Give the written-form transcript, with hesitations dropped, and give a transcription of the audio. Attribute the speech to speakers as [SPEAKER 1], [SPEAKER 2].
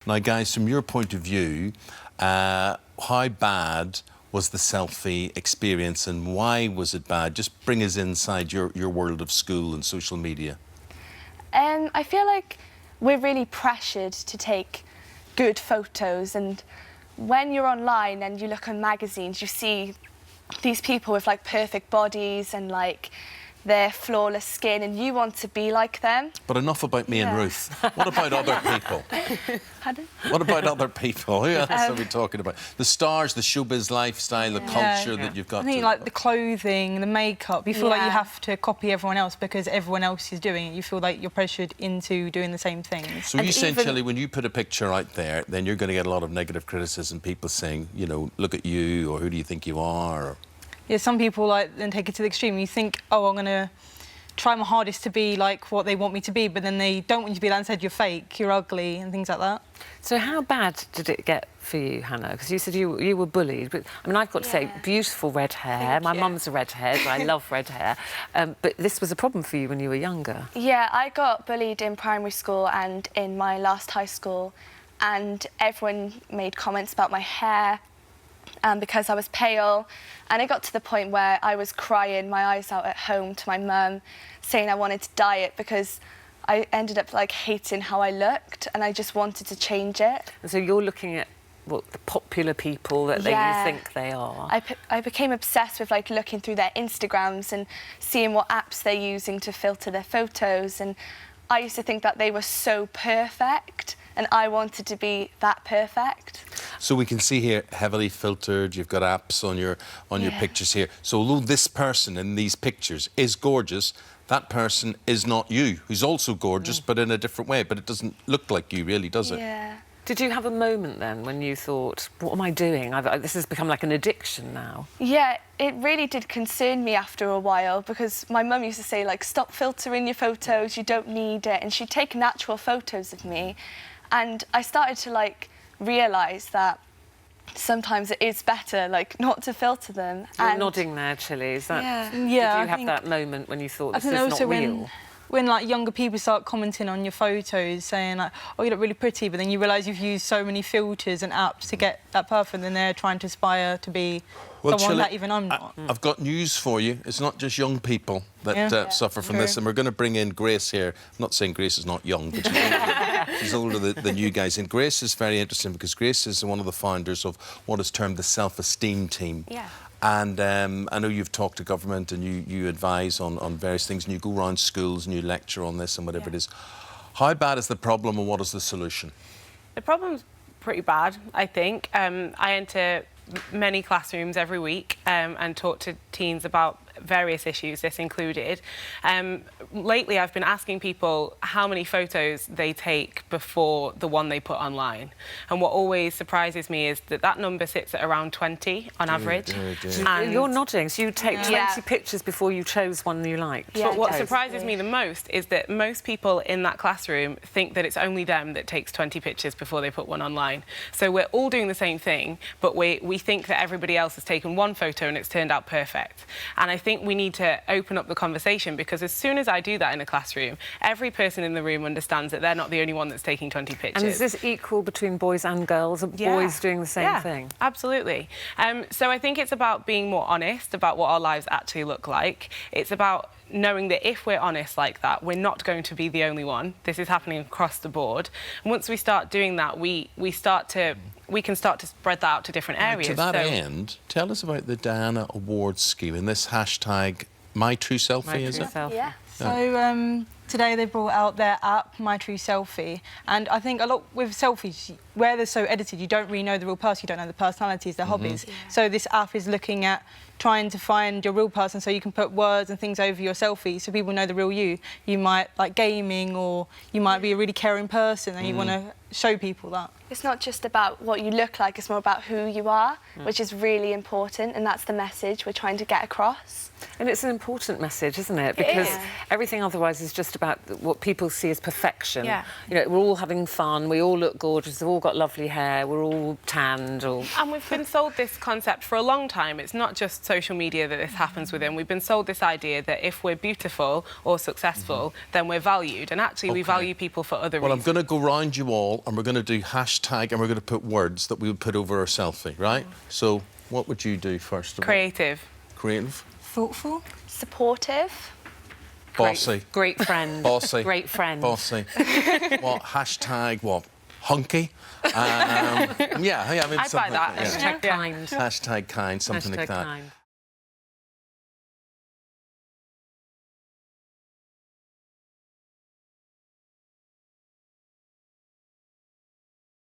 [SPEAKER 1] Now, guys, from your point of view, how bad was the selfie experience and why was it bad? Just bring us inside your world of school and social media.
[SPEAKER 2] I feel like we're really pressured to take good photos, and when you're online and you look on magazines, you see these people with like perfect bodies and like their flawless skin, and you want to be like them.
[SPEAKER 1] But enough about me and Ruth. What about other people?
[SPEAKER 2] Pardon?
[SPEAKER 1] What about other people? Who else are we talking about? The stars, the showbiz lifestyle, the culture that you've got.
[SPEAKER 3] I think like the clothing, the makeup. You feel like you have to copy everyone else because everyone else is doing it. You feel like you're pressured into doing the same things.
[SPEAKER 1] So you saying, Chilli, when you put a picture out there, then you're going to get a lot of negative criticism. People saying, you know, look at you, or who do you think you are? Or...
[SPEAKER 3] Yeah, some people like then take it to the extreme. You think, oh, I'm going to try my hardest to be like what they want me to be, but then they don't want you to be that and said you're fake, you're ugly, and things like that.
[SPEAKER 4] So how bad did it get for you, Hannah? Because you said you were bullied. But I mean, I've got to say, beautiful red hair. My mum's a redhead. I love red hair. But this was a problem for you when you were younger.
[SPEAKER 2] Yeah, I got bullied in primary school and in my last high school, and everyone made comments about my hair. Because I was pale, and it got to the point where I was crying my eyes out at home to my mum, saying I wanted to diet because I ended up like hating how I looked, and I just wanted to change it.
[SPEAKER 4] And so you're looking at what the popular people that you think they are.
[SPEAKER 2] I became obsessed with like looking through their Instagrams and seeing what apps they're using to filter their photos, and I used to think that they were so perfect, and I wanted to be that perfect.
[SPEAKER 1] So we can see here, heavily filtered, you've got apps on your pictures here. So although this person in these pictures is gorgeous, that person is not you, who's also gorgeous, but in a different way. But it doesn't look like you, really, does it?
[SPEAKER 2] Yeah.
[SPEAKER 4] Did you have a moment then when you thought, what am I doing? This has become like an addiction now.
[SPEAKER 2] Yeah, it really did concern me after a while, because my mum used to say, like, stop filtering your photos, you don't need it. And she'd take natural photos of me. And I started to, like, realise that sometimes it is better, like, not to filter them.
[SPEAKER 4] You're nodding there, Chilli. Is that...
[SPEAKER 2] Yeah.
[SPEAKER 4] Did you have that moment when you thought, this is not real?
[SPEAKER 3] When like younger people start commenting on your photos, saying like, "Oh, you look really pretty," but then you realise you've used so many filters and apps to get that perfect, and they're trying to aspire to be someone
[SPEAKER 1] Chilli,
[SPEAKER 3] that even I'm not.
[SPEAKER 1] I've got news for you. It's not just young people that suffer from this, and we're going to bring in Grace here. I'm not saying Grace is not young, but she's older than you guys. And Grace is very interesting because Grace is one of the founders of what is termed the Self Esteem Team.
[SPEAKER 2] Yeah.
[SPEAKER 1] And I know you've talked to government and you advise on various things, and you go around schools and you lecture on this and whatever it is. How bad is the problem and what is the solution?
[SPEAKER 5] The problem's pretty bad, I think. I enter many classrooms every week and talk to teens about various issues, this included. Lately, I've been asking people how many photos they take before the one they put online. And what always surprises me is that that number sits at around 20 on average.
[SPEAKER 4] And you're nodding, so you take 20 pictures before you chose one you liked.
[SPEAKER 5] But what surprises me the most is that most people in that classroom think that it's only them that takes 20 pictures before they put one online. So we're all doing the same thing, but we think that everybody else has taken one photo and it's turned out perfect. And I think we need to open up the conversation, because as soon as I do that in a classroom, every person in the room understands that they're not the only one that's taking 20 pictures.
[SPEAKER 4] And is this equal between boys and girls? Are boys doing the same thing?
[SPEAKER 5] Absolutely. So I think it's about being more honest about what our lives actually look like. It's about knowing that if we're honest like that, we're not going to be the only one. This is happening across the board. And once we start doing that, we can start to spread that out to different areas.
[SPEAKER 1] To that end, tell us about the Diana Awards scheme and this hashtag #MyTrueSelfie, is it?
[SPEAKER 4] Selfie.
[SPEAKER 2] Yeah.
[SPEAKER 3] So today they brought out their app, My True Selfie, and I think a lot with selfies, where they're so edited, you don't really know the real person, you don't know the personalities, their hobbies. So this app is looking at trying to find your real person, so you can put words and things over your selfie so people know the real you. You might like gaming, or you might be a really caring person and you want to show people that.
[SPEAKER 2] It's not just about what you look like, it's more about who you are, which is really important, and that's the message we're trying to get across.
[SPEAKER 4] And it's an important message, isn't it? Because everything otherwise is just about what people see as perfection.
[SPEAKER 5] Yeah.
[SPEAKER 4] You know, we're all having fun, we all look gorgeous, we've all got lovely hair, we're all tanned or...
[SPEAKER 5] And we've been sold this concept for a long time. It's not just social media that this happens within. We've been sold this idea that if we're beautiful or successful, then we're valued. And actually, we value people for other
[SPEAKER 1] Well,
[SPEAKER 5] reasons.
[SPEAKER 1] I'm going to go round you all and we're going to do hashtag and we're going to put words that we would put over our selfie, right? So what would you do first of all?
[SPEAKER 5] Creative.
[SPEAKER 1] Creative.
[SPEAKER 3] Thoughtful.
[SPEAKER 2] Supportive.
[SPEAKER 1] Bossy.
[SPEAKER 4] Great friend.
[SPEAKER 1] Bossy.
[SPEAKER 4] Great friend.
[SPEAKER 1] Bossy. What? Hashtag what? Hunky? Yeah, I mean,
[SPEAKER 5] I'd buy
[SPEAKER 1] something
[SPEAKER 5] that.
[SPEAKER 1] like
[SPEAKER 4] Hashtag kind.
[SPEAKER 1] Hashtag kind, something
[SPEAKER 4] Hashtag
[SPEAKER 1] like that.
[SPEAKER 4] kind.